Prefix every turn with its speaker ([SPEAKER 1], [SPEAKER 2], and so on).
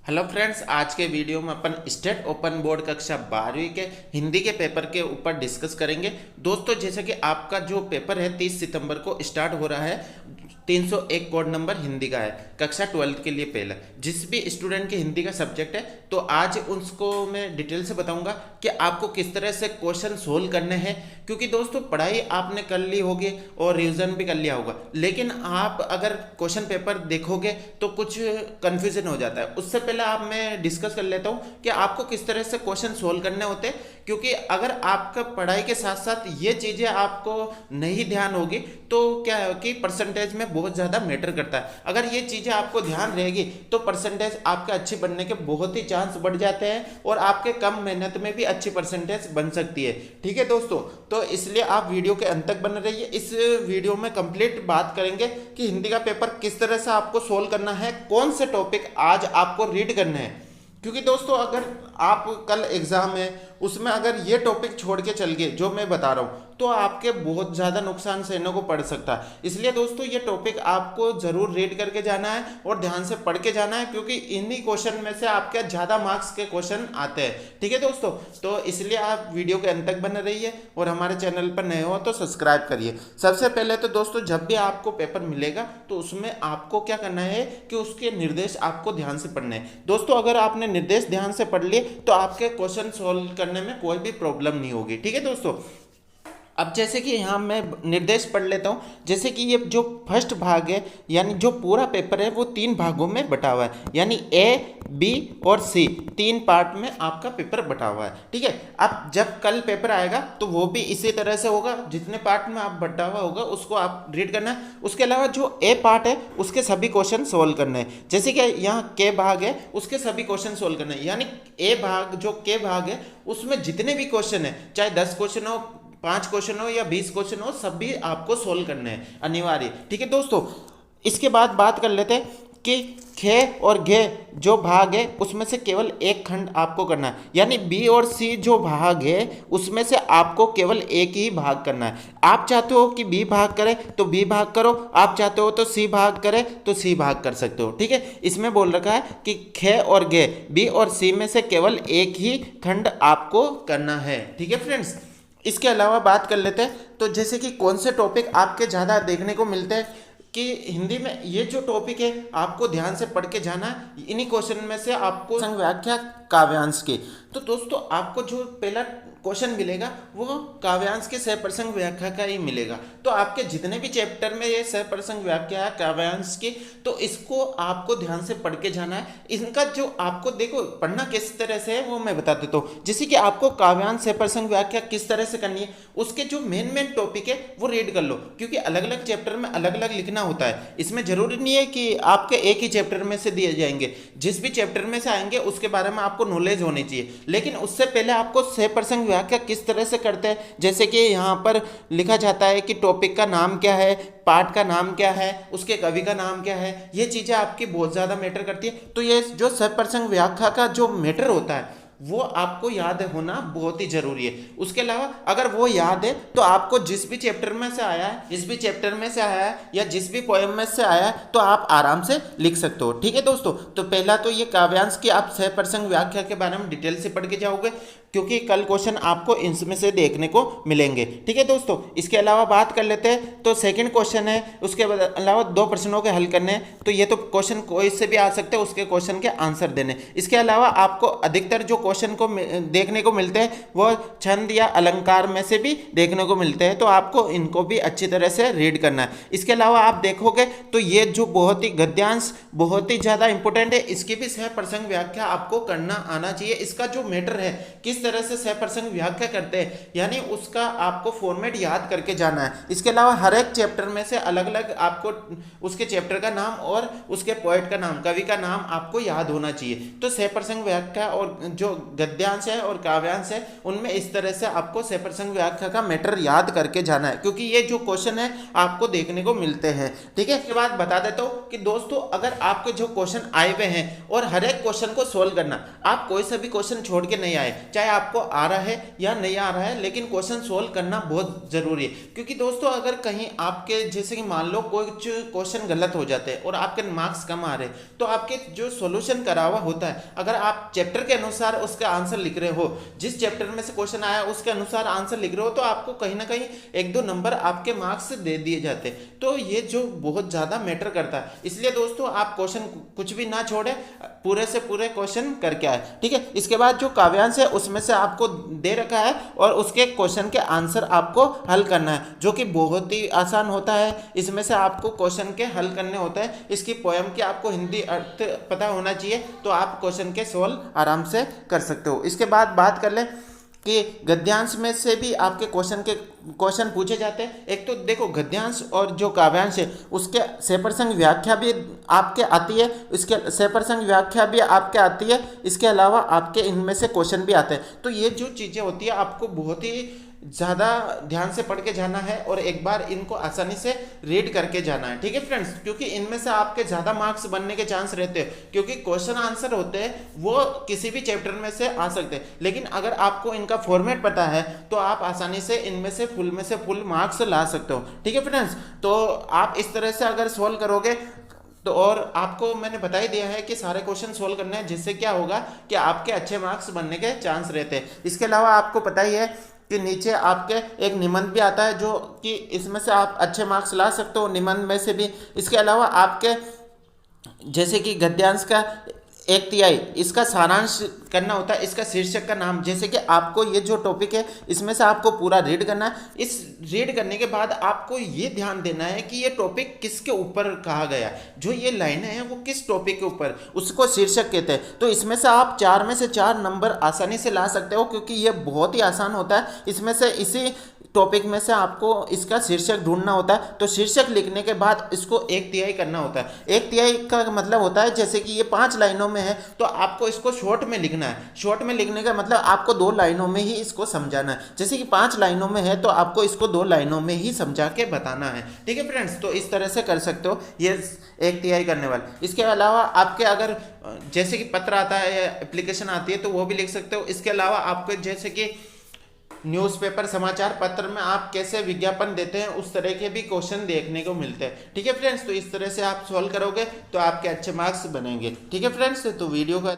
[SPEAKER 1] Hello friends, आज के video में अपन स्टेट ओपन बोर्ड कक्षा 12वीं के हिंदी के पेपर के ऊपर डिस्कस करेंगे। दोस्तों, जैसे कि आपका जो पेपर है 30 सितंबर को स्टार्ट हो रहा है। 301 कोड नंबर हिंदी का है, कक्षा 12 के लिए पहला। जिस भी स्टूडेंट के हिंदी का सब्जेक्ट है तो आज उसको मैं डिटेल से बताऊंगा कि आपको किस तरह से क्वेश्चन सोल्व करने हैं। क्योंकि दोस्तों, पढ़ाई आपने कर ली होगी और रिवीजन भी कर लिया होगा, लेकिन आप अगर क्वेश्चन पेपर देखोगे तो कुछ कंफ्यूजन हो जाता है। उससे पहले आप मैं डिस्कस कर लेता हूँ कि आपको किस तरह से क्वेश्चन सोल्व करने होते हैं। क्योंकि अगर आपका पढ़ाई के साथ साथ ये चीज़ें आपको नहीं ध्यान होगी तो क्या है कि परसेंटेज में बहुत ज़्यादा मैटर करता है। अगर ये चीज़ें आपको ध्यान रहेगी तो परसेंटेज आपका अच्छी बनने के बहुत ही चांस बढ़ जाते हैं और आपके कम मेहनत में भी अच्छी परसेंटेज बन सकती है। ठीक है दोस्तों, तो इसलिए आप वीडियो के अंत तक बने रहिए। इस वीडियो में कंप्लीट बात करेंगे कि हिंदी का पेपर किस तरह से आपको सोल्व करना है, कौन से टॉपिक आज आपको रीड करने हैं। क्योंकि दोस्तों, अगर आप कल एग्जाम है उसमें अगर ये टॉपिक छोड़ के चल गए जो मैं बता रहा हूँ तो आपके बहुत ज़्यादा नुकसान सहने को पड़ सकता है। इसलिए दोस्तों, ये टॉपिक आपको ज़रूर रीड करके जाना है और ध्यान से पढ़ के जाना है, क्योंकि इन्हीं क्वेश्चन में से आपके ज़्यादा मार्क्स के क्वेश्चन आते हैं। ठीक है दोस्तों, तो इसलिए आप वीडियो के अंत तक बने रहिए और हमारे चैनल पर नए हो तो सब्सक्राइब करिए। सबसे पहले तो दोस्तों, जब भी आपको पेपर मिलेगा तो उसमें आपको क्या करना है कि उसके निर्देश आपको ध्यान से पढ़ने हैं। दोस्तों, अगर आपने निर्देश ध्यान से पढ़ लिए तो आपके क्वेश्चन सोल्व करने में कोई भी प्रॉब्लम नहीं होगी। ठीक है दोस्तों, अब जैसे कि यहाँ मैं निर्देश पढ़ लेता हूँ। जैसे कि ये जो फर्स्ट भाग है, यानी जो पूरा पेपर है वो 3 भागों में बटा हुआ है, यानी ए, बी और सी 3 पार्ट में आपका पेपर बटा हुआ है। ठीक है, अब जब कल पेपर आएगा तो वो भी इसी तरह से होगा, जितने पार्ट में आप बटा हुआ होगा उसको आप रीड करना है। उसके अलावा जो ए पार्ट है उसके सभी क्वेश्चन सोल्व करने हैं। जैसे कि यहाँ के भाग है उसके सभी क्वेश्चन सोल्व करने हैं, यानी ए भाग जो के भाग है उसमें जितने भी क्वेश्चन है, चाहे 10 क्वेश्चन हो, 5 क्वेश्चन हो या 20 क्वेश्चन हो, सभी आपको सोल्व करने हैं, अनिवार्य। ठीक है दोस्तों, इसके बाद बात कर लेते हैं कि खे और घे जो भाग है उसमें से केवल एक खंड आपको करना है, यानी बी और सी जो भाग है उसमें से आपको केवल एक ही भाग करना है। आप चाहते हो कि बी भाग करे तो बी भाग करो, आप चाहते हो तो सी भाग करे तो सी भाग कर सकते हो। ठीक है, इसमें बोल रखा है कि खे और घे बी और सी में से केवल एक ही खंड आपको करना है। ठीक है फ्रेंड्स, इसके अलावा बात कर लेते हैं तो जैसे कि कौन से टॉपिक आपके ज़्यादा देखने को मिलते हैं कि हिंदी में ये जो टॉपिक है आपको ध्यान से पढ़ के जाना है। इन्हीं क्वेश्चन में से आपको व्याख्या काव्यांश की, तो दोस्तों आपको जो पहला क्वेश्चन मिलेगा वो काव्यांश के सहप्रसंग व्याख्या का ही मिलेगा। तो आपके जितने भी चैप्टर में ये सहप्रसंग व्याख्या है काव्यांश की, तो इसको आपको ध्यान से पढ़ के जाना है। इनका जो आपको देखो पढ़ना किस तरह से है वो मैं बता देता हूँ। जैसे कि आपको काव्यांश सहप्रसंग व्याख्या किस तरह से करनी है, उसके जो मेन टॉपिक है वो रीड कर लो, क्योंकि अलग अलग चैप्टर में अलग अलग लिखना होता है। इसमें जरूरी नहीं है कि आपके एक ही चैप्टर में से दिए जाएंगे, जिस भी चैप्टर में से आएंगे उसके बारे में आपको नॉलेज होनी चाहिए। लेकिन उससे पहले आपको सहप्रसंग व्याख्या किस तरह से करते हैं, जैसे कि यहाँ पर लिखा जाता है कि टॉपिक का नाम क्या है, पाठ का नाम क्या है, उसके कवि का नाम क्या है, ये चीज़ें आपकी बहुत ज़्यादा मैटर करती है। तो ये जो सहप्रसंग व्याख्या का जो मैटर होता है वो आपको याद होना बहुत ही जरूरी है। उसके अलावा अगर वो याद है तो आपको जिस भी चैप्टर में से आया है, जिस भी चैप्टर में से आया है या जिस भी पोएम में से आया है तो आप आराम से लिख सकते हो। ठीक है दोस्तों, तो पहला तो ये काव्यांश की आप सहप्रसंग व्याख्या के बारे में डिटेल से पढ़ के जाओगे, क्योंकि कल क्वेश्चन आपको इनमें से देखने को मिलेंगे। ठीक है दोस्तों, इसके अलावा बात कर लेते हैं तो सेकंड क्वेश्चन है, उसके अलावा 2 प्रश्नों के हल करने हैं। तो ये तो क्वेश्चन कोई से भी आ सकते हैं, उसके क्वेश्चन के आंसर देने। इसके अलावा आपको अधिकतर जो क्वेश्चन को देखने को मिलते हैं वो छंद या अलंकार में से भी देखने को मिलते हैं, तो आपको इनको भी अच्छी तरह से रीड करना है। इसके अलावा आप देखोगे तो ये जो बहुत ही गद्यांश बहुत ही ज़्यादा इंपॉर्टेंट है, इसकी भी सहप्रसंग व्याख्या आपको करना आना चाहिए। इसका जो मैटर है किस तरह से सहप्रसंग व्याख्या करते हैं, यानी उसका आपको फॉर्मेट याद करके जाना है। इसके अलावा हर एक चैप्टर में से अलग अलग आपको उसके चैप्टर का नाम और उसके पोएट का नाम, कवि का नाम आपको याद होना चाहिए। तो सहप्रसंग व्याख्या और जो जो गद्यांश है और काव्यांश है उनमें इस तरह से आपको से प्रसंग व्याख्या का मैटर याद करके जाना है, क्योंकि ये जो क्वेश्चन है आपको देखने को मिलते हैं। ठीक है, इसके बाद बता देता हूँ कि दोस्तों अगर आपके जो क्वेश्चन आए हुए हैं और हर एक क्वेश्चन को सोल्व करना, आप कोई सा भी क्वेश्चन छोड़ के नहीं आए, चाहे आपको आ रहा है या नहीं आ रहा है, लेकिन क्वेश्चन सोल्व करना बहुत जरूरी है। क्योंकि दोस्तों अगर कहीं आपके जैसे कि मान लो कुछ क्वेश्चन गलत हो जाते हैं और आपके मार्क्स कम आ रहे हैं, तो आपके जो सॉल्यूशन करा हुआ होता है, अगर आप चैप्टर के अनुसार उसका आंसर लिख रहे हो, जिस चैप्टर में से क्वेश्चन आया उसके अनुसार आंसर लिख रहे हो, तो आपको कहीं ना कहीं 1-2 नंबर आपके मार्क्स से दे दिए जाते हैं। तो ये जो बहुत ज्यादा मैटर करता है, इसलिए दोस्तों आप क्वेश्चन कुछ भी ना छोड़े, पूरे से पूरे क्वेश्चन करके आए। ठीक है, इसके बाद जो काव्यांश है उसमें से आपको दे रखा है और उसके क्वेश्चन के आंसर आपको हल करना है, जो कि बहुत ही आसान होता है। इसमें से आपको क्वेश्चन के हल करने होते हैं। इसकी पोयम की आपको हिंदी अर्थ पता होना चाहिए, तो आप क्वेश्चन के सॉल्व आराम से कर सकते हो। इसके बाद बात कर ले कि गद्यांश में से भी आपके क्वेश्चन पूछे जाते हैं। एक तो देखो गद्यांश और जो काव्यांश है उसके से प्रसंग व्याख्या भी आपके आती है, इसके से प्रसंग व्याख्या भी आपके आती है, इसके अलावा आपके इनमें से क्वेश्चन भी आते हैं। तो ये जो चीज़ें होती है आपको बहुत ही ज़्यादा ध्यान से पढ़ के जाना है और एक बार इनको आसानी से रीड करके जाना है। ठीक है फ्रेंड्स, क्योंकि इनमें से आपके ज़्यादा मार्क्स बनने के चांस रहते हैं, क्योंकि क्वेश्चन आंसर होते हैं वो किसी भी चैप्टर में से आ सकते हैं, लेकिन अगर आपको इनका फॉर्मेट पता है तो आप आसानी से इनमें से फुल मार्क्स ला सकते हो। ठीक है फ्रेंड्स, तो आप इस तरह से अगर सोल्व करोगे तो, और आपको मैंने बता ही दिया है कि सारे क्वेश्चन सोल्व करने हैं, जिससे क्या होगा कि आपके अच्छे मार्क्स बनने के चांस रहते हैं। इसके अलावा आपको पता ही है कि नीचे आपके एक निबंध भी आता है, जो कि इसमें से आप अच्छे मार्क्स ला सकते हो निबंध में से भी। इसके अलावा आपके जैसे कि गद्यांश का 1/3 इसका सारांश करना होता है, इसका शीर्षक का नाम, जैसे कि आपको ये जो टॉपिक है इसमें से आपको पूरा रीड करना है। इस रीड करने के बाद आपको ये ध्यान देना है कि ये टॉपिक किसके ऊपर कहा गया है, जो ये लाइनें हैं वो किस टॉपिक के ऊपर, उसको शीर्षक कहते हैं। तो इसमें से आप 4 में से 4 नंबर आसानी से ला सकते हो, क्योंकि ये बहुत ही आसान होता है। इसमें से इसी टॉपिक में से आपको इसका शीर्षक ढूंढना होता है। तो शीर्षक लिखने के बाद इसको 1/3 करना होता है। 1/3 का मतलब होता है जैसे कि ये 5 लाइनों में है तो आपको इसको शॉर्ट में लिखना है। शॉर्ट में लिखने का मतलब आपको 2 लाइनों में ही इसको समझाना है। जैसे कि 5 लाइनों में है तो आपको इसको 2 लाइनों में ही समझा के बताना है। ठीक है फ्रेंड्स, तो इस तरह से कर सकते हो ये 1/3 करने वाले। इसके अलावा आपके अगर जैसे कि पत्र आता है या एप्लीकेशन आती है तो वो भी लिख सकते हो। इसके अलावा आपके जैसे कि न्यूज़पेपर समाचार पत्र में आप कैसे विज्ञापन देते हैं उस तरह के भी क्वेश्चन देखने को मिलते हैं। ठीक है फ्रेंड्स, तो इस तरह से आप सॉल्व करोगे तो आपके अच्छे मार्क्स बनेंगे। ठीक है फ्रेंड्स, तो वीडियो का